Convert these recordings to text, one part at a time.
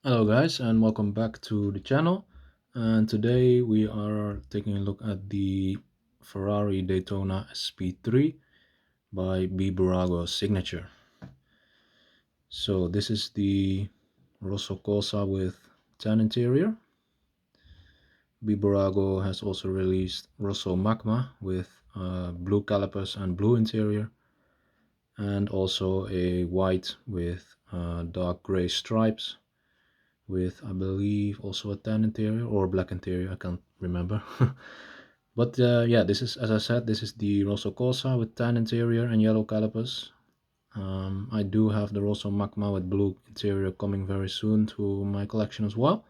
Hello guys and welcome back to the channel, and today we are taking a look at the Ferrari Daytona SP3 by Bburago signature. So this is the Rosso Corsa with tan interior. Bburago has also released Rosso Magma with blue calipers and blue interior, and also a white with dark gray stripes with, I believe, also a tan interior or black interior, I can't remember. But yeah, this is, as I said, this is the Rosso Corsa with tan interior and yellow calipers. I do have the Rosso Magma with blue interior coming very soon to my collection as well.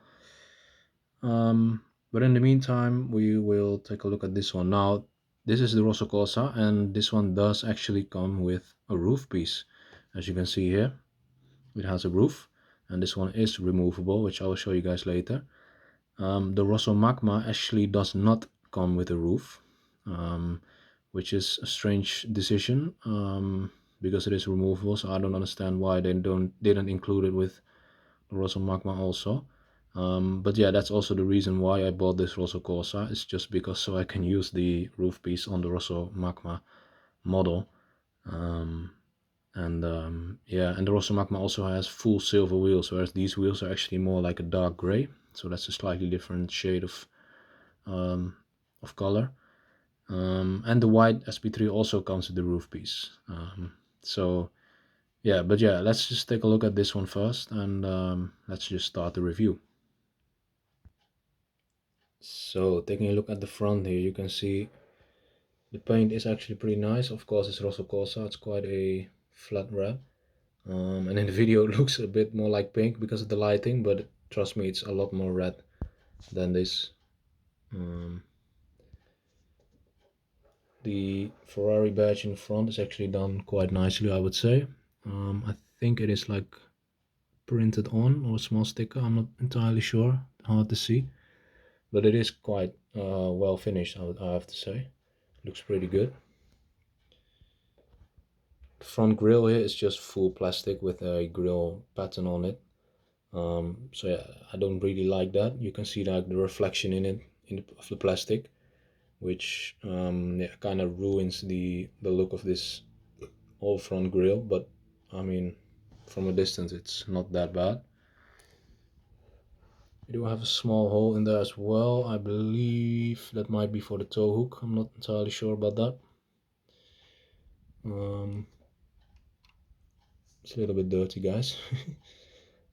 But in the meantime, we will take a look at this one. Now, this is the Rosso Corsa, and this one does actually come with a roof piece. As you can see here, it has a roof, and this one is removable, which I will show you guys later. The Rosso Magma actually does not come with a roof, which is a strange decision, because it is removable. So I don't understand why they didn't include it with the Rosso Magma also. But yeah, that's also the reason why I bought this Rosso Corsa. It's just because so I can use the roof piece on the Rosso Magma model. Yeah, and the Rosso Magma also has full silver wheels, whereas these wheels are actually more like a dark gray. So that's a slightly different shade of color. And the white SP3 also comes with the roof piece. So yeah, but yeah, let's just take a look at this one first, and let's just start the review. So taking a look at the front here, you can see the paint is actually pretty nice. Of course, it's Rosso Corsa, it's quite a flat wrap. And in the video it looks a bit more like pink because of the lighting, but trust me, it's a lot more red than this. The Ferrari badge in front is actually done quite nicely, I would say. I think it is like printed on, or a small sticker, I'm not entirely sure, hard to see, but it is quite well finished, I have to say. Looks pretty good. The front grille here is just full plastic with a grille pattern on it. So yeah, I don't really like that. You can see like the reflection in it of the plastic, which yeah, kind of ruins the look of this whole front grille. But I mean, from a distance it's not that bad. We do have a small hole in there as well. I believe that might be for the tow hook. I'm not entirely sure about that. It's a little bit dirty, guys.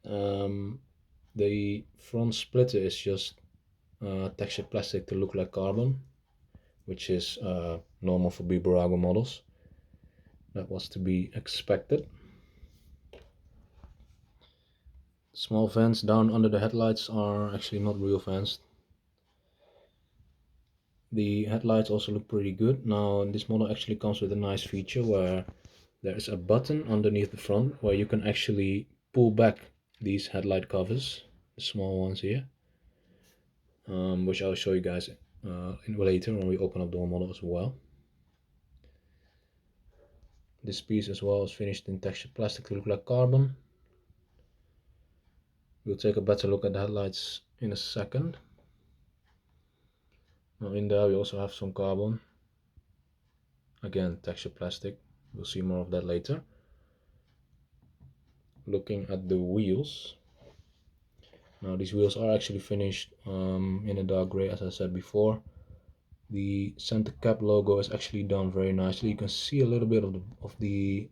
The front splitter is just textured plastic to look like carbon, which is normal for Bburago models. That was to be expected. Small vents down under the headlights are actually not real vents. The headlights also look pretty good. Now this model actually comes with a nice feature where there is a button underneath the front where you can actually pull back these headlight covers, the small ones here, which I'll show you guys later when we open up the whole model as well. This piece as well is finished in textured plastic to look like carbon. We'll take a better look at the headlights in a second. Now in there we also have some carbon. Again, textured plastic. We'll see more of that later. Looking at the wheels. Now these wheels are actually finished in a dark gray, as I said before. The center cap logo is actually done very nicely. You can see a little bit of the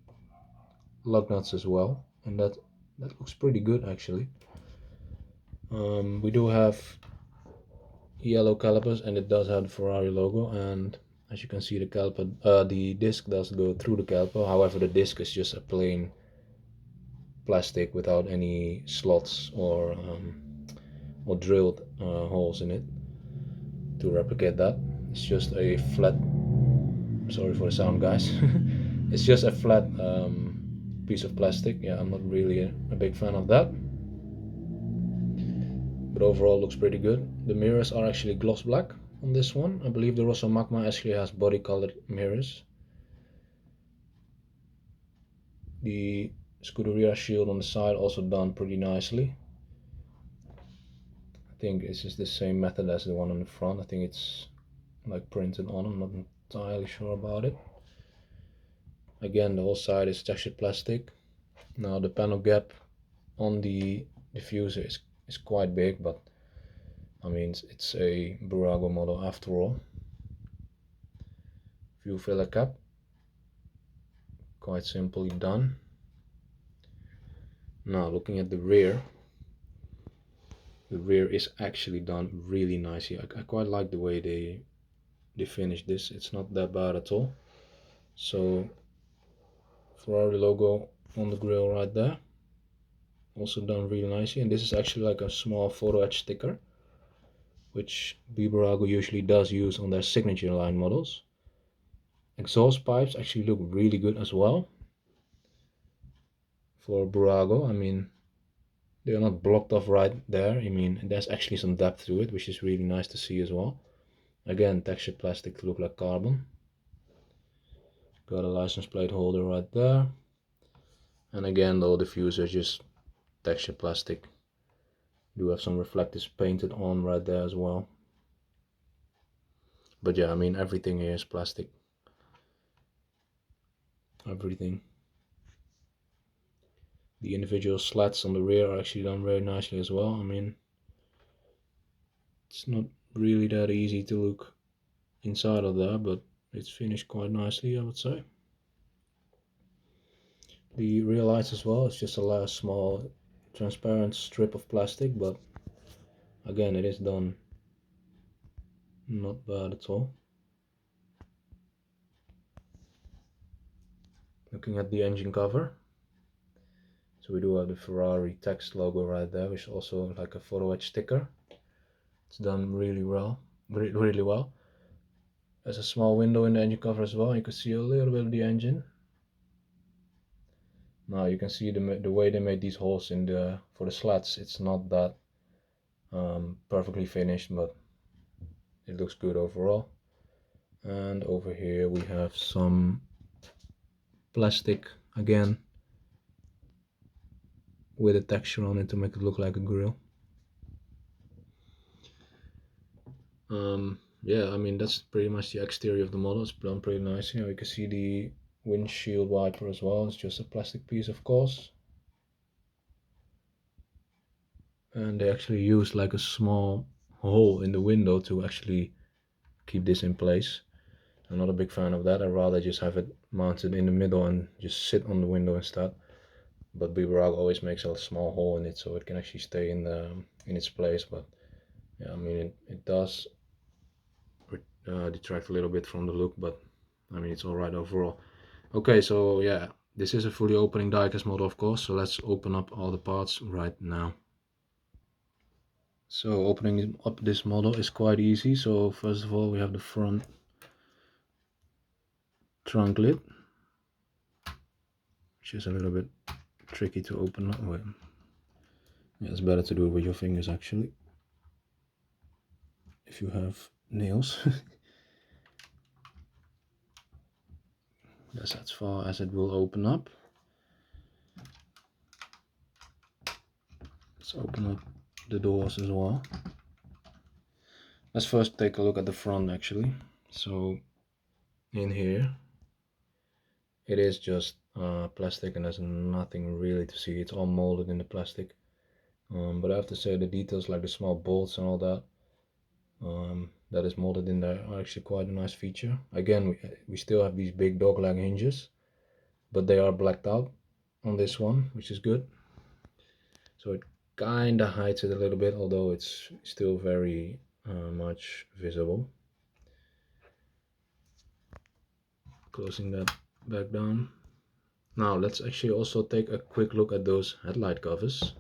lug nuts as well, and that looks pretty good actually. We do have yellow calipers, and it does have the Ferrari logo, and as you can see, the caliper, the disc does go through the caliper. However, the disc is just a plain plastic without any slots or drilled holes in it to replicate that. It's just a flat, sorry for the sound guys, it's just a flat piece of plastic. Yeah, I'm not really a big fan of that, but overall looks pretty good. The mirrors are actually gloss black on this one. I believe the Rosso Magma actually has body colored mirrors. The Scuderia shield on the side also done pretty nicely. I think this is the same method as the one on the front. I think it's like printed on. I'm not entirely sure about it. Again, the whole side is textured plastic. Now the panel gap on the diffuser is quite big, but I mean it's a Bburago model after all. Fuel filler cap, quite simply done. Now looking at the rear is actually done really nicely. I quite like the way they finished this. It's not that bad at all. So Ferrari logo on the grille right there, also done really nicely. And this is actually like a small photo etch sticker, which Bburago usually does use on their signature line models. Exhaust pipes actually look really good as well for Bburago. I mean, they are not blocked off right there. I mean, there's actually some depth to it, which is really nice to see as well. Again, textured plastic to look like carbon. Got a license plate holder right there. And again, though, the diffuser is just textured plastic. Do have some reflectors painted on right there as well. But yeah, I mean, everything here is plastic. Everything. The individual slats on the rear are actually done very nicely as well. I mean, it's not really that easy to look inside of there, but it's finished quite nicely, I would say. The rear lights as well, it's just a last small transparent strip of plastic, but again, it is done not bad at all. Looking at the engine cover, so we do have the Ferrari text logo right there, which is also like a photo etch sticker. It's done really well, really well. There's a small window in the engine cover as well. You can see a little bit of the engine. Now you can see the way they made these holes in for the slats. It's not that perfectly finished, but it looks good overall. And over here we have some plastic again with a texture on it to make it look like a grill. Yeah, I mean, that's pretty much the exterior of the model. It's done pretty nice. You know, you can see the windshield wiper as well. It's just a plastic piece, of course. And they actually used like a small hole in the window to actually keep this in place. I'm not a big fan of that. I'd rather just have it mounted in the middle and just sit on the window instead. But Bburago always makes a small hole in it so it can actually stay in its place. But yeah, I mean, it does detract a little bit from the look, but I mean, it's alright overall. Okay, so yeah, this is a fully opening diecast model, of course, so let's open up all the parts right now. So opening up this model is quite easy. So first of all, we have the front trunk lid, which is a little bit tricky to open up. Wait. Yeah, it's better to do it with your fingers actually, if you have nails. That's as far as it will open up. Let's open up the doors as well. Let's first take a look at the front actually. So in here it is just plastic and there's nothing really to see. It's all molded in the plastic. But I have to say the details like the small bolts and all that that is molded in there are actually quite a nice feature. Again, we still have these big dogleg hinges, but they are blacked out on this one, which is good. So it kind of hides it a little bit, although it's still very much visible. Closing that back down. Now let's actually also take a quick look at those headlight covers.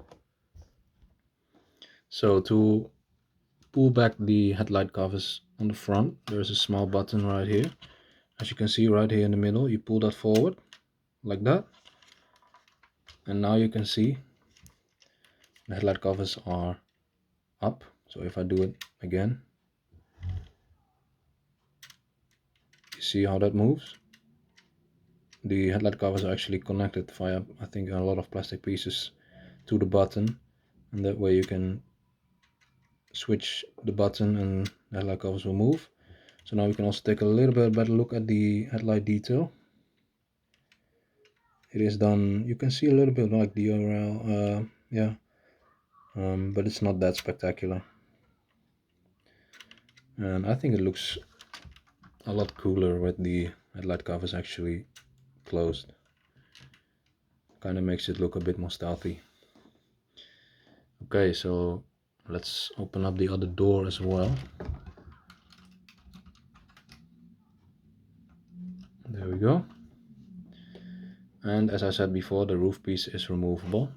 So to pull back the headlight covers on the front, there's a small button right here. As you can see right here in the middle, you pull that forward like that, and now you can see the headlight covers are up. So if I do it again, you see how that moves. The headlight covers are actually connected via, I think, a lot of plastic pieces to the button, and that way you can switch the button and the headlight covers will move. So now we can also take a little bit better look at the headlight detail. It is done, you can see a little bit like the DRL, but it's not that spectacular. And I think it looks a lot cooler with the headlight covers actually closed. Kind of makes it look a bit more stealthy. Okay, so let's open up the other door as well. There we go. And as I said before, the roof piece is removable.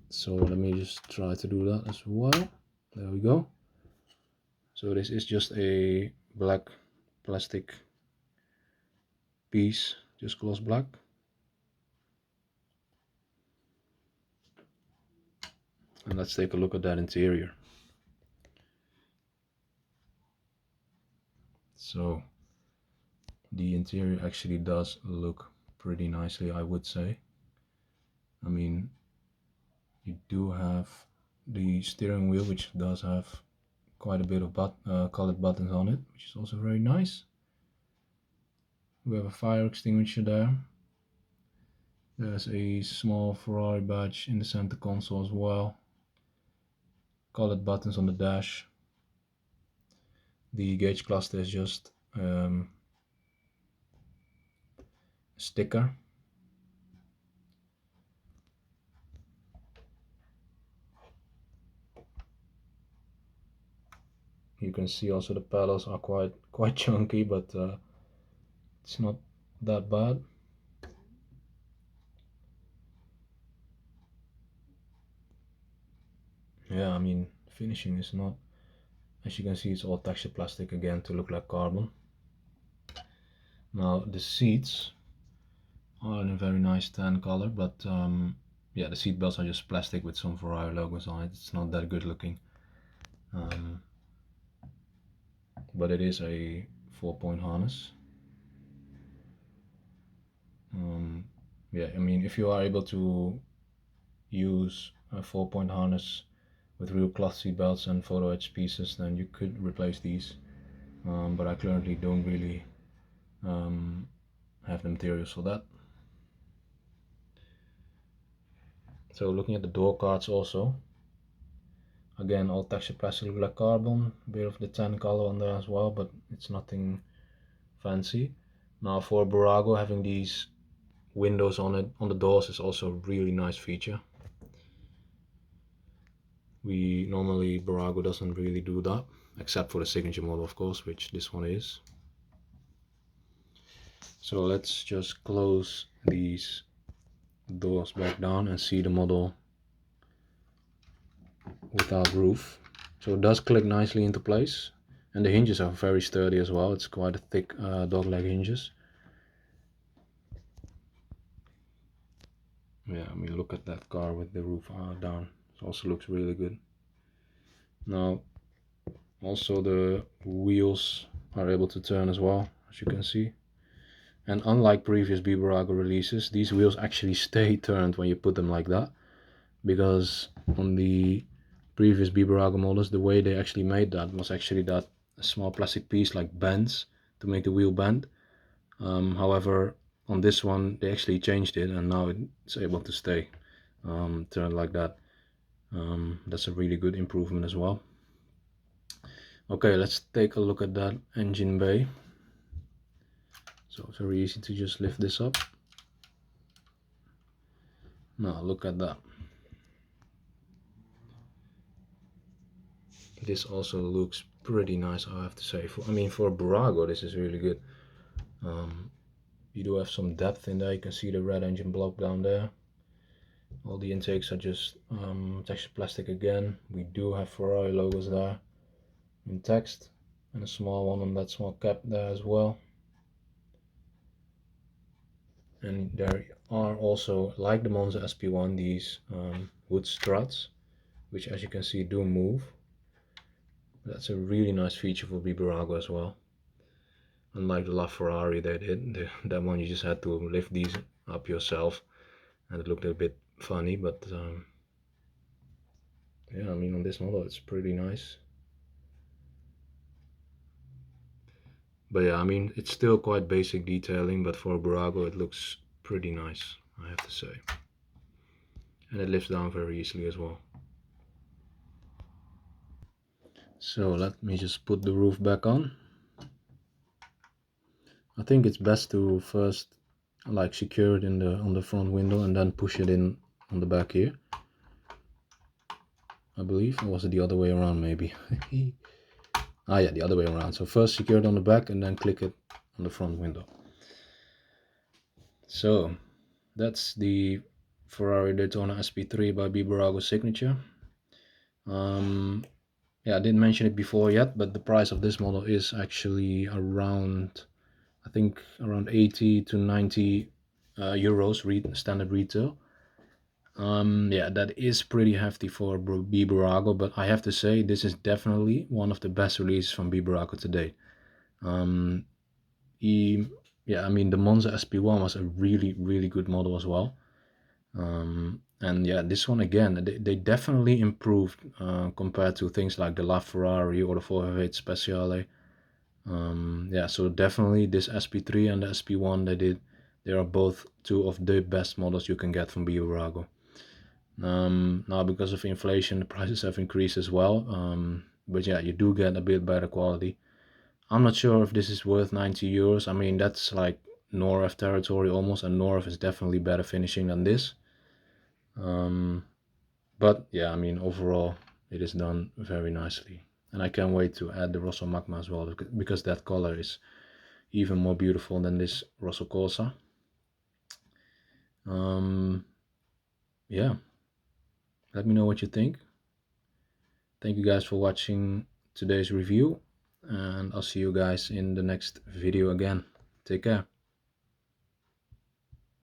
So let me just try to do that as well. There we go. So this is just a black plastic piece, just gloss black. And let's take a look at that interior. So the interior actually does look pretty nicely, I would say. I mean, you do have the steering wheel, which does have quite a bit of colored buttons on it, which is also very nice. We have a fire extinguisher there. There's a small Ferrari badge in the center console as well. Colored buttons on the dash. The gauge cluster is just a sticker. You can see also the pedals are quite chunky, but it's not that bad. Yeah, I mean, finishing is not, as you can see, it's all texture plastic again to look like carbon. Now the seats are in a very nice tan color, but yeah, the seat belts are just plastic with some Ferrari logos on it. It's not that good looking, but it is a 4-point harness. Yeah, I mean, if you are able to use a 4-point harness with real cloth seat belts and photo etch pieces, then you could replace these, but I currently don't really have the materials for that. So looking at the door cards also, again, all texture plastic look like carbon, a bit of the tan color on there as well, but it's nothing fancy. Now for Bburago, having these windows on it on the doors is also a really nice feature. We normally, Bburago doesn't really do that, except for the signature model, of course, which this one is. So let's just close these doors back down and see the model without roof. So it does click nicely into place, and the hinges are very sturdy as well. It's quite a thick dogleg hinges. Yeah, I mean, look at that car with the roof down. It also looks really good. Now also the wheels are able to turn as well, as you can see. And unlike previous Bburago releases, these wheels actually stay turned when you put them like that, because on the previous Bburago models, the way they actually made that was actually that a small plastic piece like bends to make the wheel bend. However, on this one they actually changed it, and now it's able to stay turned like that. That's a really good improvement as well. Okay, let's take a look at that engine bay. So it's very easy to just lift this up. Now look at that. This also looks pretty nice, I have to say. I mean, for a Bburago, this is really good. You do have some depth in there. You can see the red engine block down there. All the intakes are just textured plastic again. We do have Ferrari logos there in text, and a small one on that small cap there as well. And there are also, like the Monza SP1, these wood struts, which, as you can see, do move. That's a really nice feature for Bburago as well. Unlike the LaFerrari they did, that one you just had to lift these up yourself, and it looked a bit funny, but yeah, I mean, on this model it's pretty nice. But yeah, I mean, it's still quite basic detailing, but for a Bburago it looks pretty nice, I have to say. And it lifts down very easily as well. So let me just put the roof back on. I think it's best to first like secure it in the on the front window and then push it in on the back here. I believe, or was it the other way around maybe? Ah yeah, the other way around. So first secure it on the back and then click it on the front window. So that's the Ferrari Daytona SP3 by Bburago signature. Yeah, I didn't mention it before yet, but the price of this model is actually around, I think around 80 to 90 euros standard retail. Yeah, that is pretty hefty for Bburago, but I have to say this is definitely one of the best releases from Bburago to date. Yeah, I mean the Monza SP1 was a really good model as well. And yeah, this one again, they definitely improved compared to things like the LaFerrari or the 458 Speciale. Yeah, so definitely this SP3 and the SP1 they are both two of the best models you can get from Bburago. Now because of inflation, the prices have increased as well. But yeah, you do get a bit better quality. I'm not sure if this is worth 90 euros. I mean, that's like Norf territory almost, and Norf is definitely better finishing than this. But yeah, I mean, overall, it is done very nicely. And I can't wait to add the Rosso Magma as well, because that color is even more beautiful than this Rosso Corsa. Yeah, let me know what you think. Thank you guys for watching today's review, and I'll see you guys in the next video again. Take care.